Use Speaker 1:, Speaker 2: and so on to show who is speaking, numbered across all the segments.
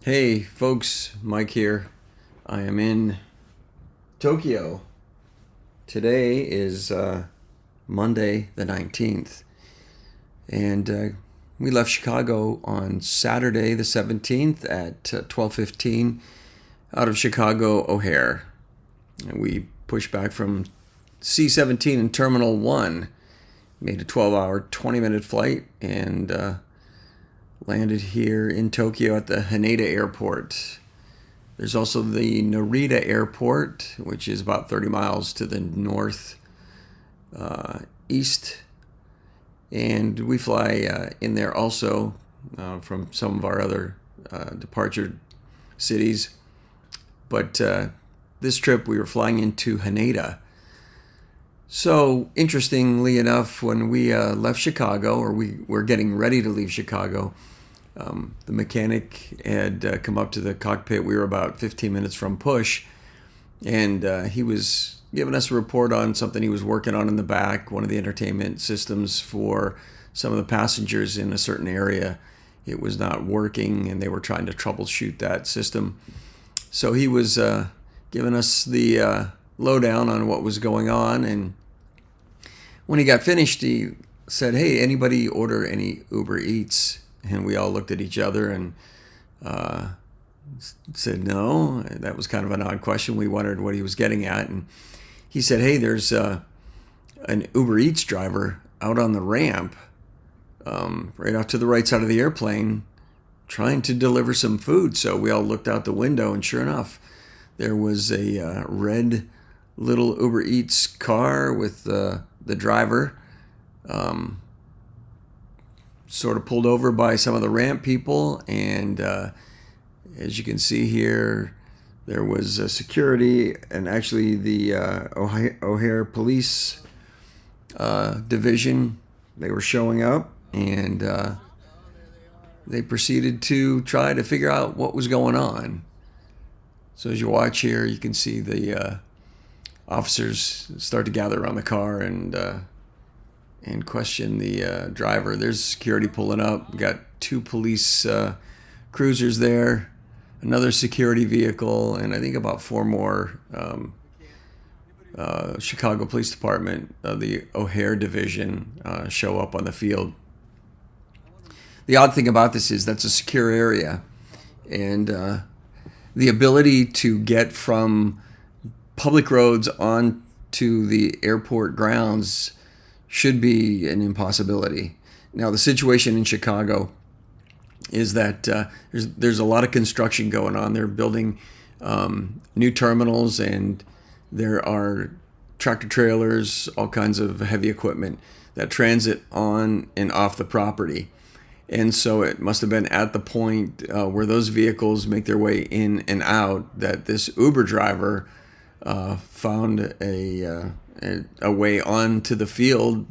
Speaker 1: Hey folks, Mike here. I am in Tokyo. Today is Monday the 19th, and we left Chicago on Saturday the 17th at 12:15 out of Chicago O'Hare. And we pushed back from C-17 in Terminal 1, made a 12-hour, 20-minute flight, and landed here in Tokyo at the Haneda Airport. There's also the Narita Airport, which is about 30 miles to the north east. And we fly in there also from some of our other departure cities. But this trip we were flying into Haneda. So, interestingly enough, when we left Chicago, or we were getting ready to leave Chicago, the mechanic had come up to the cockpit. We were about 15 minutes from push, and he was giving us a report on something he was working on in the back, one of the entertainment systems for some of the passengers in a certain area. It was not working, and they were trying to troubleshoot that system. So he was giving us the lowdown on what was going on, and when he got finished, he said, "Hey, anybody order any Uber Eats?" And we all looked at each other and said no. That was kind of an odd question. We wondered what he was getting at. And he said, "Hey, there's an Uber Eats driver out on the ramp right off to the right side of the airplane trying to deliver some food." So we all looked out the window, and sure enough, there was a red little Uber Eats car with the driver sort of pulled over by some of the ramp people, and as you can see here, there was security, and actually the O'Hare Police Division, they were showing up, and they proceeded to try to figure out what was going on. So as you watch here, you can see the officers start to gather around the car and question the driver. There's security pulling up. We got two police cruisers there, another security vehicle, and I think about four more Chicago Police Department, the O'Hare Division, show up on the field. The odd thing about this is that's a secure area, and the ability to get from public roads onto the airport grounds should be an impossibility. Now, the situation in Chicago is that there's a lot of construction going on. They're building new terminals, and there are tractor trailers, all kinds of heavy equipment that transit on and off the property. And so it must have been at the point where those vehicles make their way in and out that this Uber driver found a way onto the field,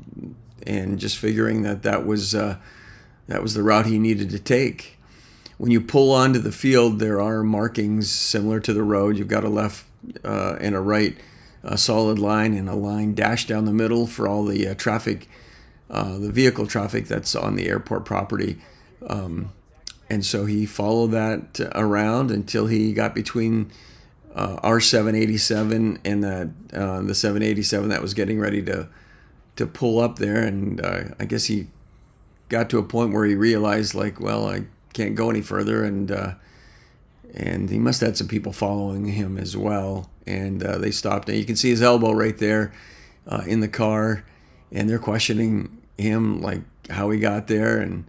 Speaker 1: and just figuring that was the route he needed to take. When you pull onto the field, there are markings similar to the road. You've got a left and a right, a solid line, and a line dashed down the middle for all the traffic, the vehicle traffic that's on the airport property. And so he followed that around until he got between our 787 and the 787 that was getting ready to pull up there, and I guess he got to a point where he realized, like, well, I can't go any further, and he must have had some people following him as well, and they stopped. And you can see his elbow right there in the car, and they're questioning him, like, how he got there. And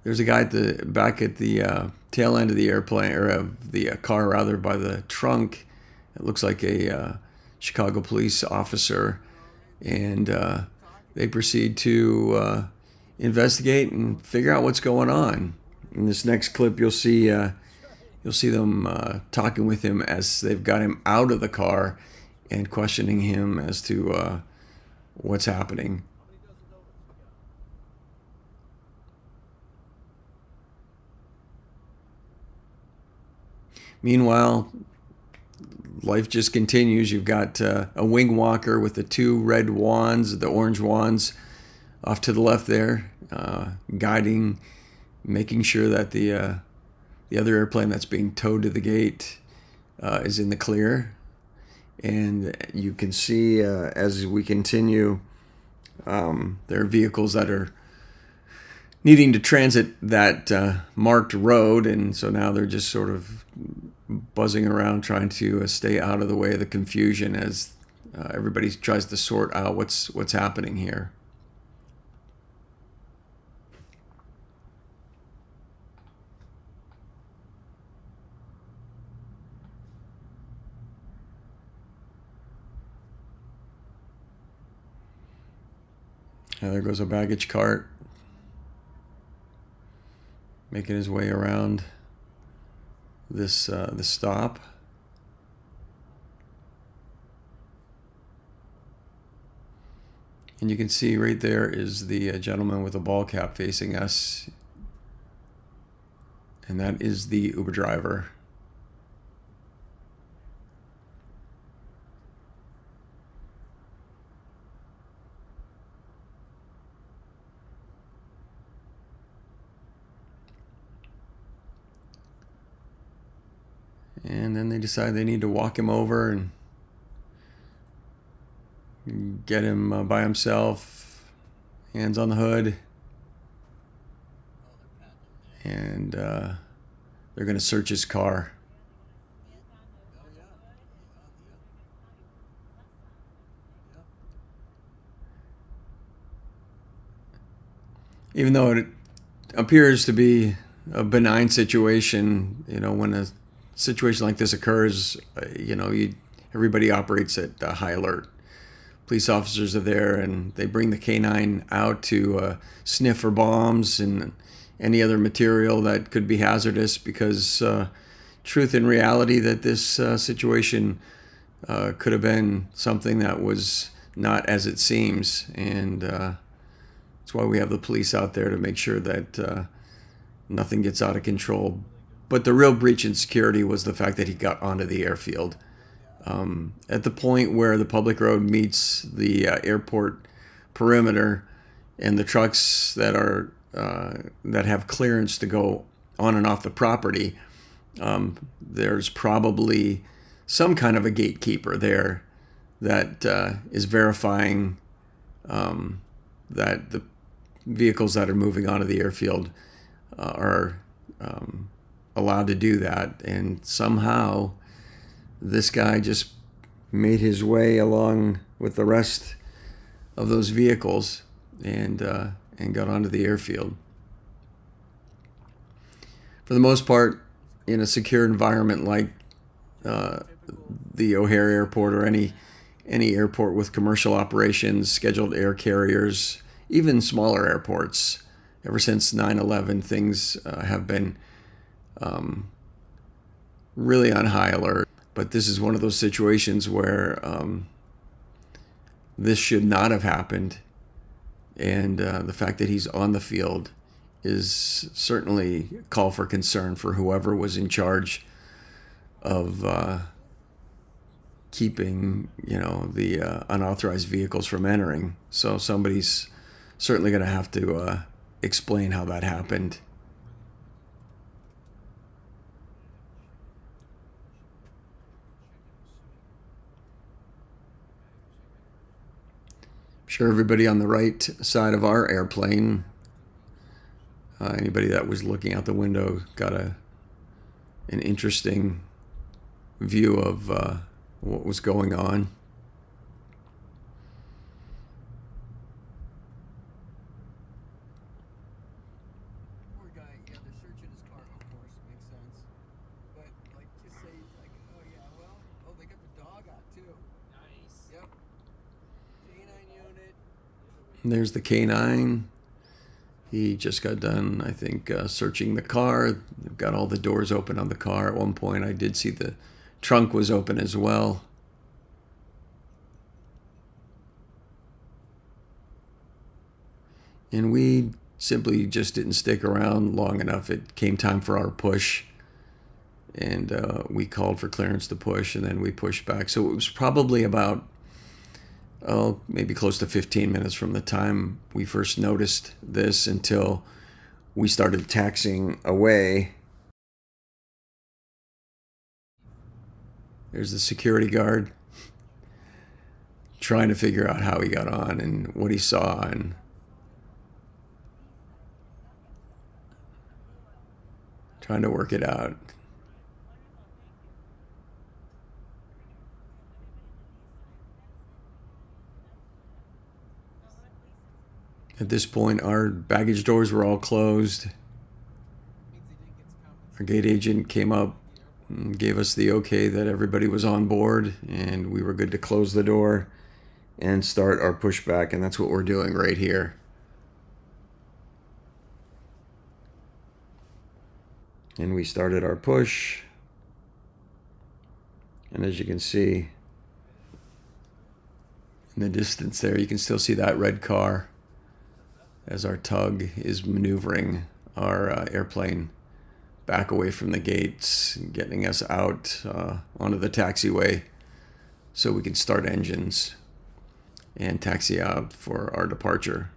Speaker 1: there's a guy back at the tail end of the airplane, or of the car rather, by the trunk. It looks like a Chicago police officer, and they proceed to investigate and figure out what's going on. In this next clip, you'll see them talking with him as they've got him out of the car and questioning him as to what's happening. Meanwhile, life just continues. You've got a wing walker with the two red wands, the orange wands, off to the left there, guiding, making sure that the The other airplane that's being towed to the gate is in the clear. And you can see as we continue, there are vehicles that are needing to transit that marked road, and so now they're just sort of buzzing around trying to stay out of the way of the confusion as everybody tries to sort out what's happening here. There goes a baggage cart making his way around this stop. And you can see right there is the gentleman with a ball cap facing us. And that is the Uber driver. And then they decide they need to walk him over and get him by himself, hands on the hood. And they're going to search his car. Even though it appears to be a benign situation, when a situation like this occurs, everybody operates at high alert. Police officers are there, and they bring the canine out to sniff for bombs and any other material that could be hazardous, because truth and reality that this situation could have been something that was not as it seems, and that's why we have the police out there to make sure that nothing gets out of control. But the real breach in security was the fact that he got onto the airfield. At the point where the public road meets the airport perimeter, and the trucks that are that have clearance to go on and off the property, there's probably some kind of a gatekeeper there that is verifying that the vehicles that are moving onto the airfield are allowed to do that. And somehow this guy just made his way along with the rest of those vehicles and got onto the airfield. For the most part, in a secure environment like the O'Hare Airport or any airport with commercial operations, scheduled air carriers, even smaller airports, ever since 9/11, things have been really on high alert. But this is one of those situations where this should not have happened. And the fact that he's on the field is certainly a call for concern for whoever was in charge of keeping, the unauthorized vehicles from entering. So somebody's certainly going to have to explain how that happened. I'm sure everybody on the right side of our airplane, anybody that was looking out the window, got an interesting view of what was going on.
Speaker 2: Poor guy, yeah, they're searching his car, of course, makes sense. But, just say, oh yeah, well, they got the dog out too. Nice. Yep. Canine unit.
Speaker 1: There's the canine. He just got done, I think, searching the car. They've got all the doors open on the car. At one point, I did see the trunk was open as well. And we simply just didn't stick around long enough. It came time for our push, and we called for clearance to push, and then we pushed back. So it was probably about, maybe close to 15 minutes from the time we first noticed this until we started taxiing away. There's the security guard trying to figure out how he got on and what he saw, and trying to work it out. At this point, our baggage doors were all closed. Our gate agent came up and gave us the okay that everybody was on board and we were good to close the door and start our pushback, and that's what we're doing right here. And we started our push, and as you can see in the distance there, you can still see that red car as our tug is maneuvering our airplane back away from the gates, getting us out onto the taxiway so we can start engines and taxi out for our departure.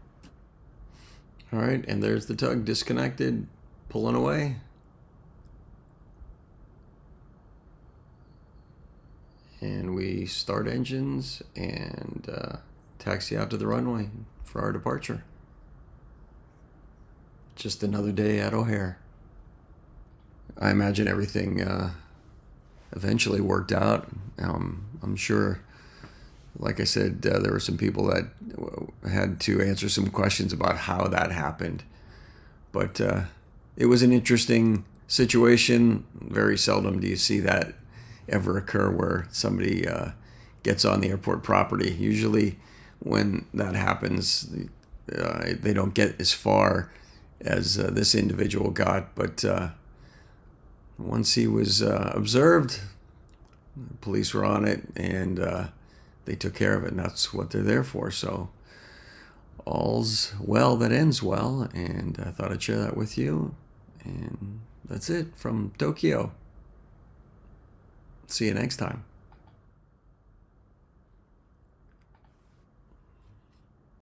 Speaker 1: All right, and there's the tug disconnected, pulling away. And we start engines and taxi out to the runway for our departure. Just another day at O'Hare. I imagine everything eventually worked out. I'm sure, like I said, there were some people that had to answer some questions about how that happened. But it was an interesting situation. Very seldom do you see that ever occur where somebody gets on the airport property. Usually when that happens, they don't get as far as this individual got. But once he was observed, the police were on it, and they took care of it, and that's what they're there for. So all's well that ends well, and I thought I'd share that with you. And that's it from Tokyo. See you next time.